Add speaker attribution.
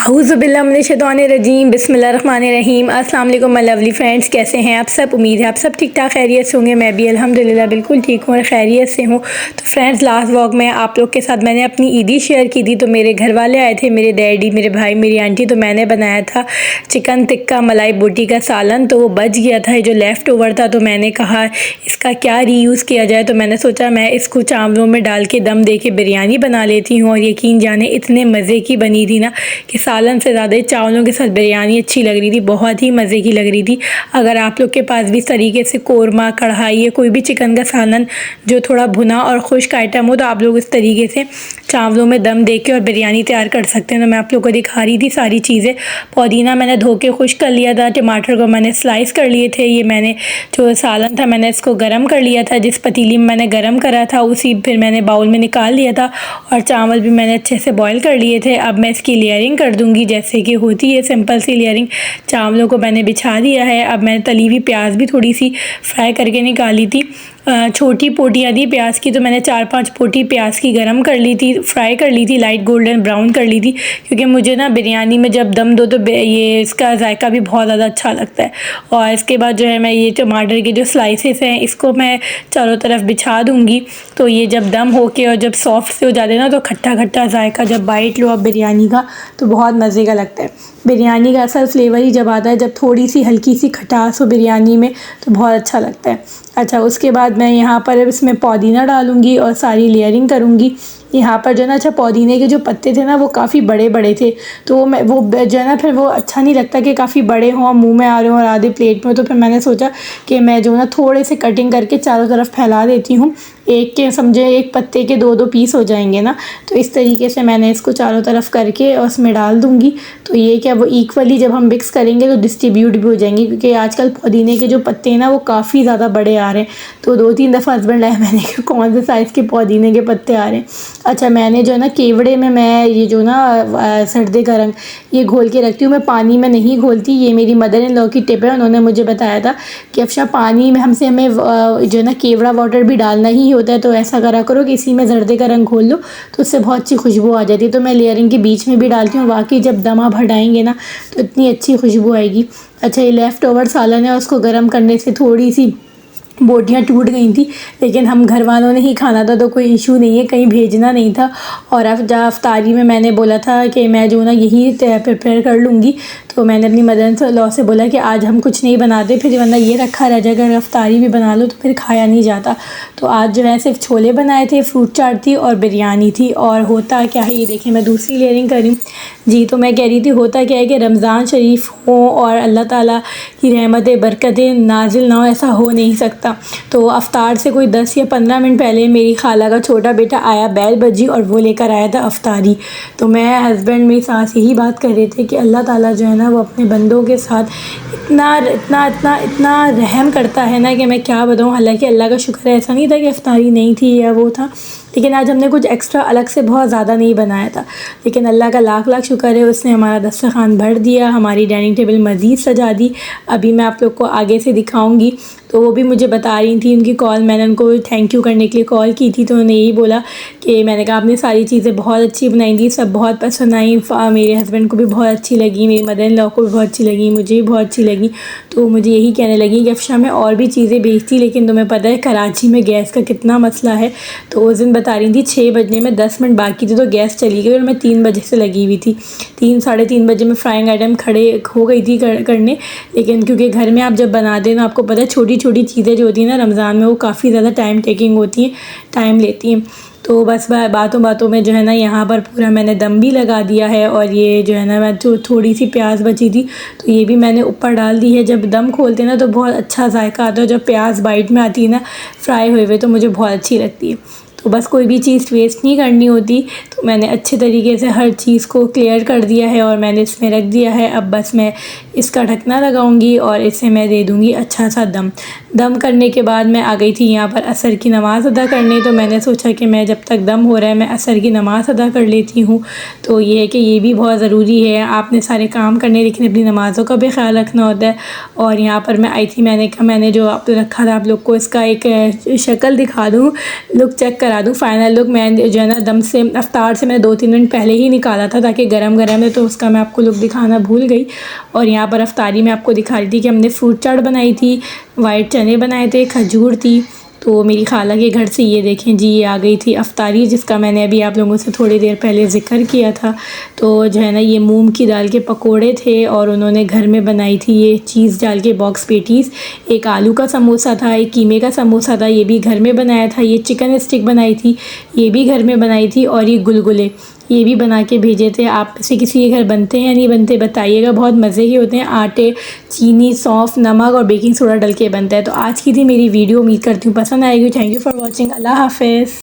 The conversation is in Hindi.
Speaker 1: औज़ुबिल्लाहिमिनश्शैतानिर्रजीम बिस्मिल्लाहिर्रहमानिर्रहीम। अस्सलाम वालेकुम माय लवली फ्रेंड्स, कैसे हैं आप सब। उम्मीद है आप सब ठीक ठाक खैरियत से होंगे। मैं भी अल्हम्दुलिल्लाह बिल्कुल ठीक हूँ और खैरियत से हूँ। तो फ्रेंड्स, लास्ट व्लॉग में आप लोग के साथ मैंने अपनी ईदी शेयर की थी। तो मेरे घर वाले आए थे, मेरे डैडी, मेरे भाई, मेरी आंटी। तो मैंने बनाया था चिकन टिक्का मलाई बोटी का सालन। तो वो बच गया था, ये जो लेफ़्ट ओवर था। तो मैंने कहा इसका क्या रीयूज़ किया जाए। तो मैंने सोचा मैं इसको चावलों में डाल के दम दे के बिरयानी बना लेती हूँ। और यकीन जाने इतने मज़े की बनी थी ना कि सालन से ज़्यादा चावलों के साथ बिरयानी अच्छी लग रही थी, बहुत ही मज़े की लग रही थी। अगर आप लोग के पास भी इस तरीके से कोरमा, कढ़ाई या कोई भी चिकन का सालन जो थोड़ा भुना और खुश्क आइटम हो, तो आप लोग इस तरीके से चावलों में दम दे के और बिरयानी तैयार कर सकते हैं। तो मैं आप लोग को दिखा रही थी सारी चीज़ें। पुदीना मैंने धो के खुश्क कर लिया था, टमाटर को मैंने स्लाइस कर लिए थे। ये मैंने जो सालन था मैंने इसको गर्म कर लिया था, जिस पतीली में मैंने गर्म करा था उसी फिर मैंने बाउल में निकाल लिया था। और चावल भी मैंने अच्छे से बॉईल कर लिए थे। अब मैं इसकी लेयरिंग कर दूंगी जैसे कि होती है सिंपल सी लेयरिंग। चावलों को मैंने बिछा दिया है। अब मैंने तली हुई प्याज भी थोड़ी सी फ्राई करके निकाली थी। छोटी पोटियाँ थी प्याज की, तो मैंने 4-5 पोटी प्याज की गरम कर ली थी, फ्राई कर ली थी, लाइट गोल्डन ब्राउन कर ली थी। क्योंकि मुझे ना बिरयानी में जब दम दो तो ये इसका जायका भी बहुत ज़्यादा अच्छा लगता है। और इसके बाद जो है मैं ये टमाटर के जो स्लाइसेस हैं इसको मैं चारों तरफ बिछा दूँगी। तो ये जब दम होके और जब सॉफ्ट से हो जाते हैं ना, तो खट्टा खट्टा जायका जब बाइट लो अब बिरयानी का तो बहुत मज़े का लगता है। बिरयानी का असल फ्लेवर ही जब आता है जब थोड़ी सी हल्की सी खटास हो बिरयानी में, तो बहुत अच्छा लगता है। अच्छा, उसके बाद मैं यहाँ पर इसमें पुदीना डालूँगी और सारी लेयरिंग करूँगी। यहाँ पर जो है ना, अच्छा पुदीने के जो पत्ते थे ना वो काफ़ी बड़े बड़े थे। तो मैं वो जो है ना, फिर वो अच्छा नहीं लगता कि काफ़ी बड़े हों, मुंह में आ रहे हों और आधे प्लेट में। तो फिर मैंने सोचा कि मैं जो है ना थोड़े से कटिंग करके चारों तरफ फैला देती हूँ। एक के समझे एक पत्ते के 2-2 पीस हो जाएंगे ना। तो इस तरीके से मैंने इसको चारों तरफ करके और उसमें डाल दूँगी। तो ये क्या वो इक्वली जब हम मिक्स करेंगे तो डिस्ट्रीब्यूट भी हो जाएंगे, क्योंकि आजकल पुदीने के जो पत्ते हैं ना वो काफ़ी ज़्यादा बड़े आ रहे हैं। तो 2-3 दफ़ा हस्बैंड आया मैंने कि कौन से साइज़ के पुदीने के पत्ते आ रहे हैं। अच्छा, मैंने जो है ना केवड़े में मैं ये जो ना सर्दे का रंग ये घोल के रखती हूँ। मैं पानी में नहीं घोलती, ये मेरी मदर इन लॉ की टिप है। उन्होंने मुझे बताया था कि अफशा पानी में हमसे हमें जो है ना केवड़ा वाटर भी डालना ही होता है। तो ऐसा करा करो कि इसी में जर्दे का रंग घोल लो, तो उससे बहुत अच्छी खुशबू आ जाती है। तो मैं लेयरिंग के बीच में भी डालती हूँ, बाकी जब दम आप हटाएंगे ना तो इतनी अच्छी खुशबू आएगी। अच्छा, ये लेफ़्ट ओवर सालन है, उसको गर्म करने से थोड़ी सी बोटियाँ टूट गई थी, लेकिन हम घर वालों ने ही खाना था तो कोई इशू नहीं है, कहीं भेजना नहीं था। और अब जब अफ्तारी में मैंने बोला था कि मैं जो ना यही प्रिपेयर कर लूँगी, तो मैंने अपनी मदर इन लॉ से बोला कि आज हम कुछ नहीं बनाते, फिर वरना ये रखा रह जाएगा, अगर अफ्तारी भी बना लो तो फिर खाया नहीं जाता। तो आज जो है सिर्फ छोले बनाए थे, फ्रूट चाट थी और बिरयानी थी। और होता क्या है, ये देखिए मैं दूसरी लेयरिंग कर रही हूँ जी। तो मैं कह रही थी होता क्या है कि रमज़ान शरीफ हो और अल्लाह ताला की रहमतें बरकतें नाजिल ना हो, ऐसा हो नहीं सकता। तो अफ्तार से कोई 10 या 15 मिनट पहले मेरी खाला का छोटा बेटा आया, बैल बजी और वो लेकर आया था अफ्तारी। तो मैं हस्बैंड मेरी सास यही बात कर रहे थे कि अल्लाह ताला जो है ना वो अपने बंदों के साथ इतना इतना इतना इतना रहम करता है ना कि मैं क्या बताऊँ। हालांकि अल्लाह का शुक्र है, ऐसा नहीं था कि अफ्तारी नहीं थी या वो था, लेकिन आज हमने कुछ एक्स्ट्रा अलग से बहुत ज़्यादा नहीं बनाया था। लेकिन अल्लाह का लाख लाख शुक्र है, उसने हमारा दस्तरखान भर दिया, हमारी डाइनिंग टेबल मज़ीद सजा दी। अभी मैं आप लोग को आगे से दिखाऊंगी। तो वो भी मुझे बता रही थी, उनकी कॉल मैंने उनको थैंक यू करने के लिए कॉल की थी। तो उन्होंने यही बोला कि मैंने कहा आपने सारी चीज़ें बहुत अच्छी बनाई थी, सब बहुत पसंद आई। मेरे हस्बैंड को भी बहुत अच्छी लगी, मेरी मदर इन लॉ को भी बहुत अच्छी लगी, मुझे भी बहुत अच्छी लगी। तो मुझे यही कहने लगी कि अफशा मैं और भी चीज़ें भेजती, लेकिन तुम्हें पता है कराची में गैस का कितना मसला है। तो उस दिन बता रही थी 6 बजने में 10 मिनट बाकी थे तो गैस चली गई और मैं 3 बजे से लगी हुई थी। 3-3:30 बजे मैं फ्राइंग आइटम खड़े हो गई थी करने। लेकिन क्योंकि घर में आप जब बनाते हैं ना, आपको पता है छोटी छोटी चीज़ें जो होती हैं ना रमज़ान में वो काफ़ी ज़्यादा टाइम टेकिंग होती हैं, टाइम लेती हैं। तो बस बातों बातों में जो है ना यहाँ पर पूरा मैंने दम भी लगा दिया है। और ये जो है ना मैं जो थोड़ी सी प्याज बची थी तो ये भी मैंने ऊपर डाल दी है। जब दम खोलते हैं ना तो बहुत अच्छा जायका आता है, जब प्याज बाइट में आती है ना फ्राई हुए हुए, तो मुझे बहुत अच्छी लगती है। तो बस कोई भी चीज़ वेस्ट नहीं करनी होती। तो मैंने अच्छे तरीके से हर चीज़ को क्लियर कर दिया है और मैंने इसमें रख दिया है। अब बस मैं इसका ढकना लगाऊंगी और इसे मैं दे दूंगी अच्छा सा दम करने के बाद मैं आ गई थी यहाँ पर असर की नमाज़ अदा करने। तो मैंने सोचा कि मैं जब तक दम हो रहा है मैं असर की नमाज़ अदा कर लेती हूँ। तो ये है कि ये भी बहुत ज़रूरी है, आपने सारे काम करने लेकिन अपनी नमाज़ों का भी ख्याल रखना होता है। और यहाँ पर मैं आई थी, मैंने कहा मैंने जो आप रखा था आप लोग को इसका एक शक्ल दिखा दूँ, लुक चेक करा करा दूँ फाइनल लुक। मैं जो है ना दम से अफ्तार से मैं 2-3 मिनट पहले ही निकाला था ताकि गरम गरम है, तो उसका मैं आपको लुक दिखाना भूल गई। और यहाँ पर अफ्तारी में आपको दिखा रही थी कि हमने फ्रूट चाट बनाई थी, वाइट चने बनाए थे, खजूर थी। तो मेरी खाला के घर से ये देखें जी, ये आ गई थी अफ्तारी, जिसका मैंने अभी आप लोगों से थोड़ी देर पहले ज़िक्र किया था। तो जो है ना ये मूंग की दाल के पकोड़े थे और उन्होंने घर में बनाई थी ये चीज़ डाल के बॉक्स पेटीज़। एक आलू का समोसा था, एक कीमे का समोसा था, ये भी घर में बनाया था। ये चिकन स्टिक बनाई थी, ये भी घर में बनाई थी। और ये गुलगुले ये भी बना के भेजे थे। आप से किसी के घर बनते हैं या नहीं बनते बताइएगा, बहुत मज़े के होते हैं। आटे, चीनी, सौंफ, नमक और बेकिंग सोडा डल के बनता है। तो आज की थी मेरी वीडियो, उम्मीद करती हूँ पसंद आएगी। Thank you for watching. अल्लाह हाफ़िज़।